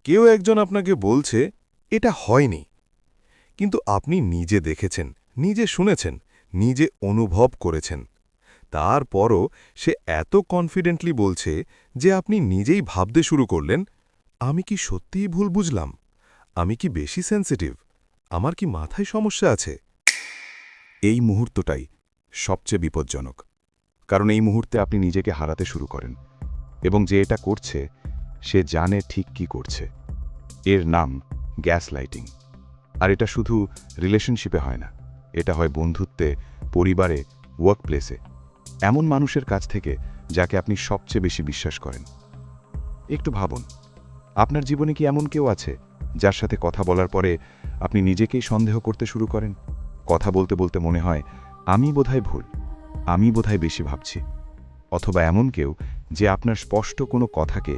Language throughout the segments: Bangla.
কেউ একজন আপনাকে বলছে এটা হয়নি, কিন্তু আপনি নিজে দেখেছেন, নিজে শুনেছেন, নিজে অনুভব করেছেন। তারপরও সে এত কনফিডেন্টলি বলছে যে আপনি নিজেই ভাবতে শুরু করলেন, আমি কি সত্যিই ভুল বুঝলাম? আমি কি বেশি সেন্সিটিভ? আমার কি মাথায় সমস্যা আছে? এই মুহূর্তটাই সবচেয়ে বিপজ্জনক, কারণ এই মুহূর্তে আপনি নিজেকে হারাতে শুরু করেন, এবং যে এটা করছে সে জানে ঠিক কি করছে। এর নাম গ্যাস লাইটিং। আর এটা শুধু রিলেশনশিপে হয় না, এটা হয় বন্ধুত্বে, পরিবারে, ওয়ার্কপ্লেসে, এমন মানুষের কাছ থেকে যাকে আপনি সবচেয়ে বেশি বিশ্বাস করেন। একটু ভাবুন, আপনার জীবনে কি এমন কেউ আছে যার সাথে কথা বলার পরে আপনি নিজেকেই সন্দেহ করতে শুরু করেন? কথা বলতে বলতে মনে হয় আমি বোধহয় ভুল, আমি বোধহয় বেশি ভাবছি। অথবা এমন কেউ যে আপনার স্পষ্ট কোনো কথাকে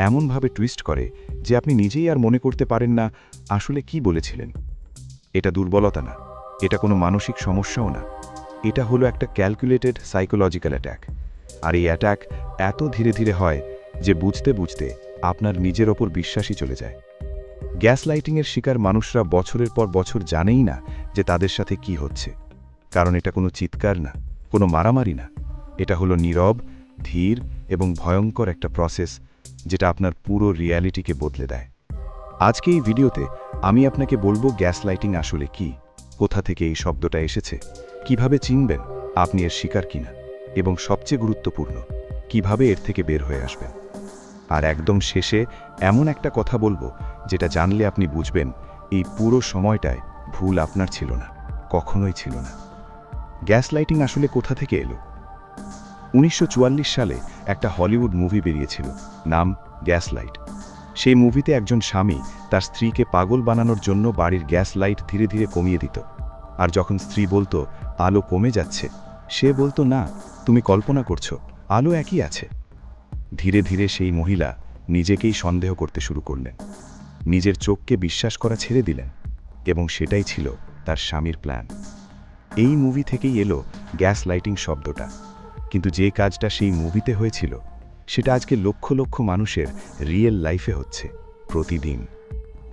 এমনভাবে টুইস্ট করে যে আপনি নিজেই আর মনে করতে পারেন না আসলে কি বলেছিলেন। এটা দুর্বলতা না, এটা কোনো মানসিক সমস্যাও না, এটা হলো একটা ক্যালকুলেটেড সাইকোলজিক্যাল অ্যাট্যাক। আর এই অ্যাট্যাক এত ধীরে ধীরে হয় যে বুঝতে বুঝতে আপনার নিজের ওপর বিশ্বাসই চলে যায়। গ্যাস লাইটিংয়ের শিকার মানুষরা বছরের পর বছর জানেই না যে তাদের সাথে কি হচ্ছে, কারণ এটা কোনো চিৎকার না, কোনো মারামারি না, এটা হলো নীরব, ধীর এবং ভয়ঙ্কর একটা প্রসেস যেটা আপনার পুরো রিয়ালিটিকে বদলে দেয়। আজকে এই ভিডিওতে আমি আপনাকে বলবো গ্যাস লাইটিং আসলে কি, কোথা থেকে এই শব্দটা এসেছে, কিভাবে চিনবেন আপনি এর শিকার কিনা, এবং সবচেয়ে গুরুত্বপূর্ণ, কিভাবে এর থেকে বের হয়ে আসবেন। আর একদম শেষে এমন একটা কথা বলবো যেটা জানলে আপনি বুঝবেন এই পুরো সময়টায় ভুল আপনার ছিল না, কখনোই ছিল না। গ্যাস লাইটিং আসলে কোথা থেকে এলো? 1944 সালে একটা হলিউড মুভি বেরিয়েছিল, নাম গ্যাস লাইট। সেই মুভিতে একজন স্বামী তার স্ত্রীকে পাগল বানানোর জন্য বাড়ির গ্যাস লাইট ধীরে ধীরে কমিয়ে দিত। আর যখন স্ত্রী বলতো আলো কমে যাচ্ছে, সে বলতো না, তুমি কল্পনা করছো, আলো একই আছে। ধীরে ধীরে সেই মহিলা নিজেকেই সন্দেহ করতে শুরু করলেন, নিজের চোখকে বিশ্বাস করা ছেড়ে দিলেন, এবং সেটাই ছিল তার স্বামীর প্ল্যান। এই মুভি থেকেই এলো গ্যাস লাইটিং শব্দটা। কিন্তু যে কাজটা সেই মুভিতে হয়েছিল সেটা আজকে লক্ষ লক্ষ মানুষের রিয়েল লাইফে হচ্ছে, প্রতিদিন।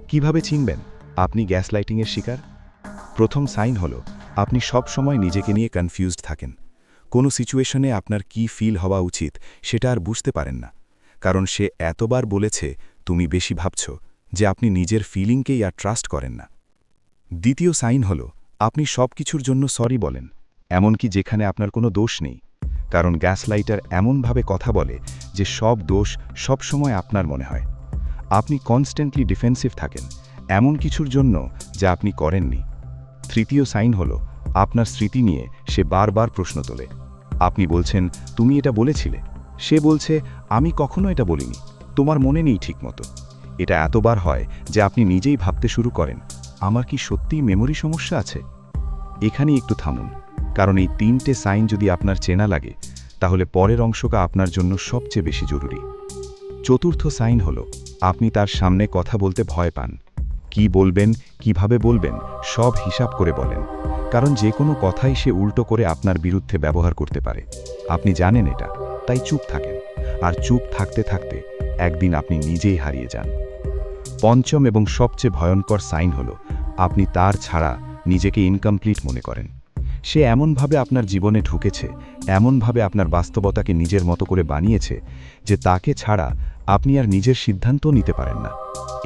কিভাবে চিনবেন আপনি গ্যাস লাইটিংয়ের শিকার? প্রথম সাইন হলো আপনি সব সময় নিজেকে নিয়ে কনফিউজড থাকেন। কোনো সিচুয়েশনে আপনার কি ফিল হওয়া উচিত সেটা আর বুঝতে পারেন না, কারণ সে এতবার বলেছে তুমি বেশি ভাবছ যে আপনি নিজের ফিলিংকেই আর ট্রাস্ট করেন না। দ্বিতীয় সাইন হলো আপনি সব কিছুর জন্য সরি বলেন, এমনকি যেখানে আপনার কোনো দোষ নেই, কারণ গ্যাস লাইটার এমনভাবে কথা বলে যে সব দোষ সব সময় আপনার মনে হয়। আপনি কনস্ট্যান্টলি ডিফেন্সিভ থাকেন এমন কিছুর জন্য যা আপনি করেননি। তৃতীয় সাইন হলো আপনার স্মৃতি নিয়ে সে বারবার প্রশ্ন তোলে। আপনি বলছেন তুমি এটা বলেছিলে, সে বলছে আমি কখনো এটা বলিনি, তোমার মনে নেই ঠিকমতো। এটা এতবার হয় যে আপনি নিজেই ভাবতে শুরু করেন আমার কি সত্যিই মেমোরি সমস্যা আছে? এখানেই একটু থামুন, কারণ এই তিনটে সাইন যদি আপনার চেনা লাগে তাহলে পরের অংশটা আপনার জন্য সবচেয়ে বেশি জরুরি। চতুর্থ সাইন হলো আপনি তার সামনে কথা বলতে ভয় পান। কি বলবেন, কিভাবে বলবেন সব হিসাব করে বলেন, কারণ যে কোনো কথাই সে উল্টো করে আপনার বিরুদ্ধে ব্যবহার করতে পারে। আপনি জানেন এটা, তাই চুপ থাকেন, আর চুপ থাকতে থাকতে একদিন আপনি নিজেই হারিয়ে যান। পঞ্চম এবং সবচেয়ে ভয়ঙ্কর সাইন হলো আপনি তার ছাড়া নিজেকে ইনকমপ্লিট মনে করেন। সে এমনভাবে আপনার জীবনে ঢুকেছে, এমনভাবে আপনার বাস্তবতাকে নিজের মতো করে বানিয়েছে যে তাকে ছাড়া আপনি আর নিজের সিদ্ধান্তও নিতে পারেন না।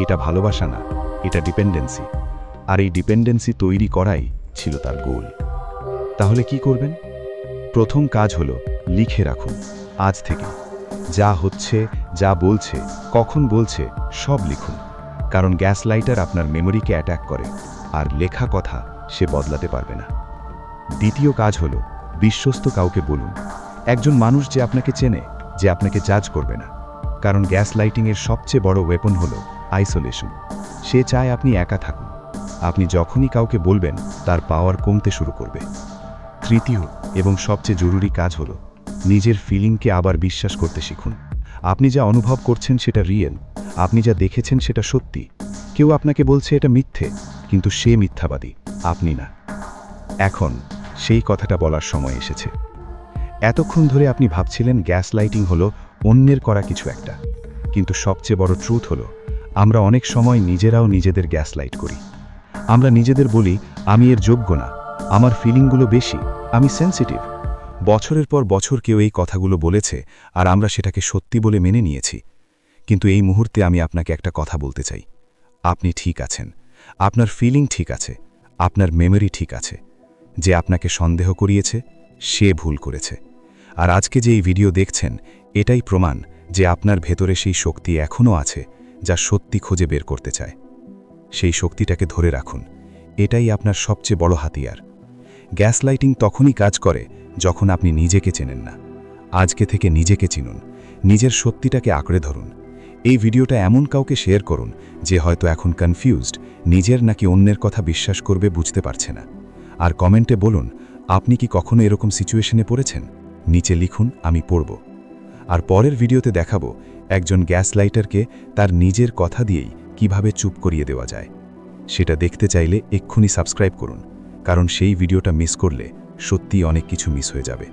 এটা ভালোবাসা না, এটা ডিপেন্ডেন্সি। আর এই ডিপেন্ডেন্সি তৈরি করাই ছিল তার গোল। তাহলে কি করবেন? প্রথম কাজ হলো লিখে রাখুন, আজ থেকে যা হচ্ছে, যা বলছে, কখন বলছে সব লিখুন, কারণ গ্যাস লাইটার আপনার মেমোরিকে অ্যাট্যাক করে, আর লেখা কথা সে বদলাতে পারবে না। দ্বিতীয় কাজ হলো বিশ্বস্ত কাউকে বলুন, একজন মানুষ যে আপনাকে চেনে, যে আপনাকে জাজ করবে না, কারণ গ্যাস লাইটিংয়ের সবচেয়ে বড় ওয়েপন হলো আইসোলেশন। সে চায় আপনি একা থাকুন। আপনি যখনই কাউকে বলবেন তার পাওয়ার কমতে শুরু করবে। তৃতীয় এবং সবচেয়ে জরুরি কাজ হলো নিজের ফিলিংকে আবার বিশ্বাস করতে শিখুন। আপনি যা অনুভব করছেন সেটা রিয়েল, আপনি যা দেখেছেন সেটা সত্যি। কেউ আপনাকে বলছে এটা মিথ্যে, কিন্তু সে মিথ্যাবাদী, আপনি না। এখন সেই কথাটা বলার সময় এসেছে। এতক্ষণ ধরে আপনি ভাবছিলেন গ্যাস লাইটিং হলো অন্যের করা কিছু একটা, কিন্তু সবচেয়ে বড় ট্রুথ হলো আমরা অনেক সময় নিজেরাও নিজেদের গ্যাসলাইট করি। আমরা নিজেদের বলি, আমি এর যোগ্য না, আমার ফিলিংগুলো বেশি, আমি সেনসিটিভ। বছরের পর বছর কেউ এই কথাগুলো বলেছে আর আমরা সেটাকে সত্যি বলে মেনে নিয়েছি। কিন্তু এই মুহূর্তে আমি আপনাকে একটা কথা বলতে চাই। আপনি ঠিক আছেন, আপনার ফিলিং ঠিক আছে, আপনার মেমরি ঠিক আছে। যে আপনাকে সন্দেহ করিয়েছে সে ভুল করেছে। আর আজকে যে এই ভিডিও দেখছেন, এটাই প্রমাণ যে আপনার ভেতরে সেই শক্তি এখনও আছে যা সত্যি খুঁজে বের করতে চায়। সেই শক্তিটাকে ধরে রাখুন, এটাই আপনার সবচেয়ে বড় হাতিয়ার। গ্যাসলাইটিং তখনই কাজ করে যখন আপনি নিজেকে চেনেন না। আজকে থেকে নিজেকে চিনুন, নিজের সত্যিটাকে আঁকড়ে ধরুন। এই ভিডিওটা এমন কাউকে শেয়ার করুন যে হয়তো এখন কনফিউজড, নিজের নাকি অন্যের কথা বিশ্বাস করবে বুঝতে পারছে না। আর কমেন্টে বলুন, আপনি কি কখনো এরকম সিচুয়েশনে পড়েছেন? নিচে লিখুন, আমি পড়ব। আর পরের ভিডিওতে দেখাবো একজন গ্যাসলাইটারকে তার নিজের কথা দিয়েই কিভাবে চুপ করিয়ে দেওয়া যায়। সেটা দেখতে চাইলে এক্ষুনি সাবস্ক্রাইব করুন, কারণ সেই ভিডিওটা মিস করলে সত্যিই অনেক কিছু মিস হয়ে যাবে।